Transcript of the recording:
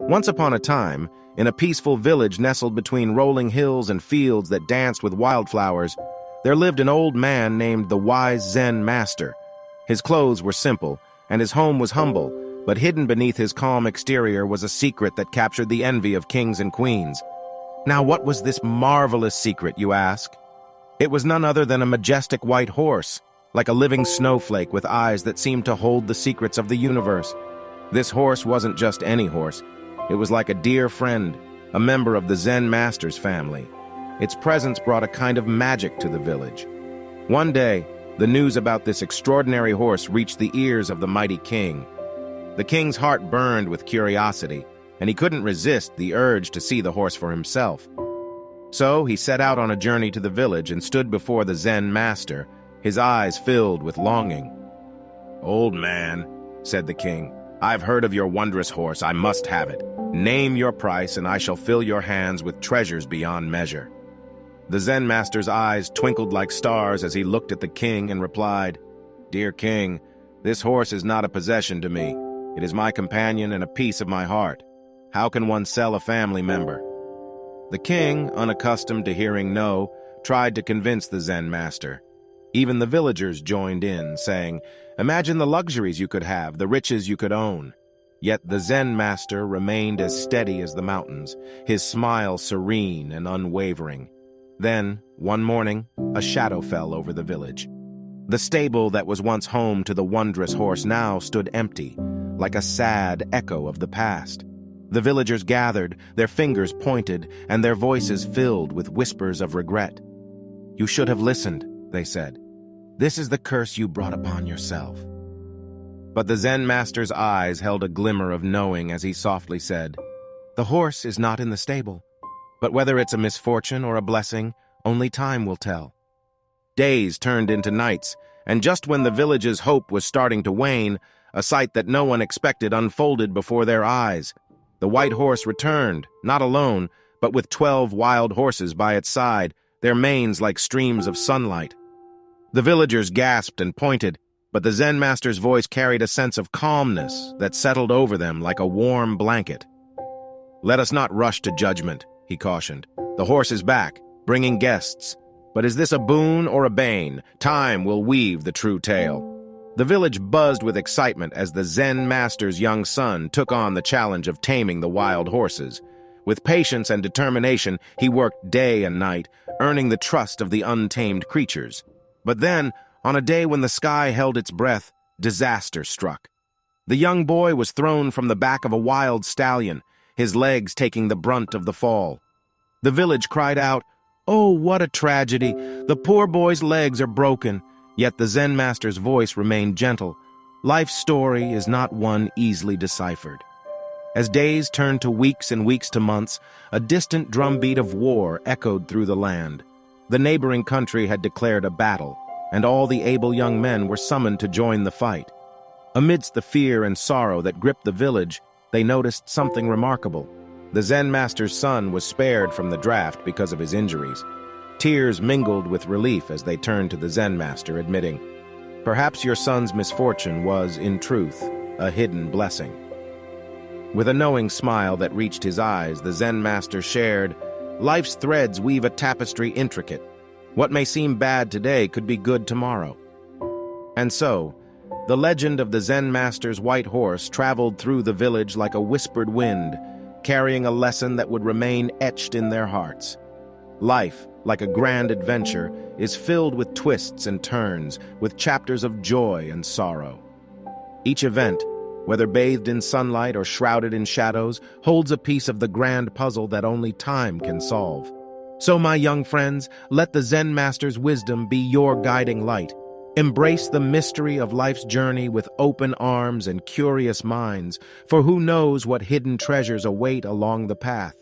Once upon a time, in a peaceful village nestled between rolling hills and fields that danced with wildflowers, there lived an old man named the Wise Zen Master. His clothes were simple, and his home was humble, but hidden beneath his calm exterior was a secret that captured the envy of kings and queens. Now, what was this marvelous secret, you ask? It was none other than a majestic white horse, like a living snowflake with eyes that seemed to hold the secrets of the universe. This horse wasn't just any horse. It was like a dear friend, a member of the Zen Master's family. Its presence brought a kind of magic to the village. One day, the news about this extraordinary horse reached the ears of the mighty king. The king's heart burned with curiosity, and he couldn't resist the urge to see the horse for himself. So he set out on a journey to the village and stood before the Zen Master, his eyes filled with longing. "Old man," said the king, "I've heard of your wondrous horse. I must have it. Name your price, and I shall fill your hands with treasures beyond measure." The Zen Master's eyes twinkled like stars as he looked at the king and replied, "Dear king, this horse is not a possession to me. It is my companion and a piece of my heart. How can one sell a family member?" The king, unaccustomed to hearing no, tried to convince the Zen Master. Even the villagers joined in, saying, "Imagine the luxuries you could have, the riches you could own." Yet the Zen Master remained as steady as the mountains, his smile serene and unwavering. Then, one morning, a shadow fell over the village. The stable that was once home to the wondrous horse now stood empty, like a sad echo of the past. The villagers gathered, their fingers pointed, and their voices filled with whispers of regret. "You should have listened," they said. "This is the curse you brought upon yourself." But the Zen Master's eyes held a glimmer of knowing as he softly said, "The horse is not in the stable, but whether it's a misfortune or a blessing, only time will tell." Days turned into nights, and just when the village's hope was starting to wane, a sight that no one expected unfolded before their eyes. The white horse returned, not alone, but with 12 wild horses by its side, their manes like streams of sunlight. The villagers gasped and pointed, but the Zen Master's voice carried a sense of calmness that settled over them like a warm blanket. "Let us not rush to judgment," he cautioned. "The horse is back, bringing guests. But is this a boon or a bane? Time will weave the true tale." The village buzzed with excitement as the Zen Master's young son took on the challenge of taming the wild horses. With patience and determination, he worked day and night, earning the trust of the untamed creatures. But then, on a day when the sky held its breath, disaster struck. The young boy was thrown from the back of a wild stallion, his legs taking the brunt of the fall. The village cried out, "Oh, what a tragedy! The poor boy's legs are broken." Yet the Zen Master's voice remained gentle. Life's story is not one easily deciphered. As days turned to weeks and weeks to months, a distant drumbeat of war echoed through the land. The neighboring country had declared a battle, and all the able young men were summoned to join the fight. Amidst the fear and sorrow that gripped the village, they noticed something remarkable. The Zen Master's son was spared from the draft because of his injuries. Tears mingled with relief as they turned to the Zen Master, admitting, "Perhaps your son's misfortune was, in truth, a hidden blessing." With a knowing smile that reached his eyes, the Zen Master shared, "Life's threads weave a tapestry intricate. What may seem bad today could be good tomorrow." And so, the legend of the Zen Master's white horse traveled through the village like a whispered wind, carrying a lesson that would remain etched in their hearts. Life, like a grand adventure, is filled with twists and turns, with chapters of joy and sorrow. Each event, whether bathed in sunlight or shrouded in shadows, holds a piece of the grand puzzle that only time can solve. So, my young friends, let the Zen Master's wisdom be your guiding light. Embrace the mystery of life's journey with open arms and curious minds, for who knows what hidden treasures await along the path.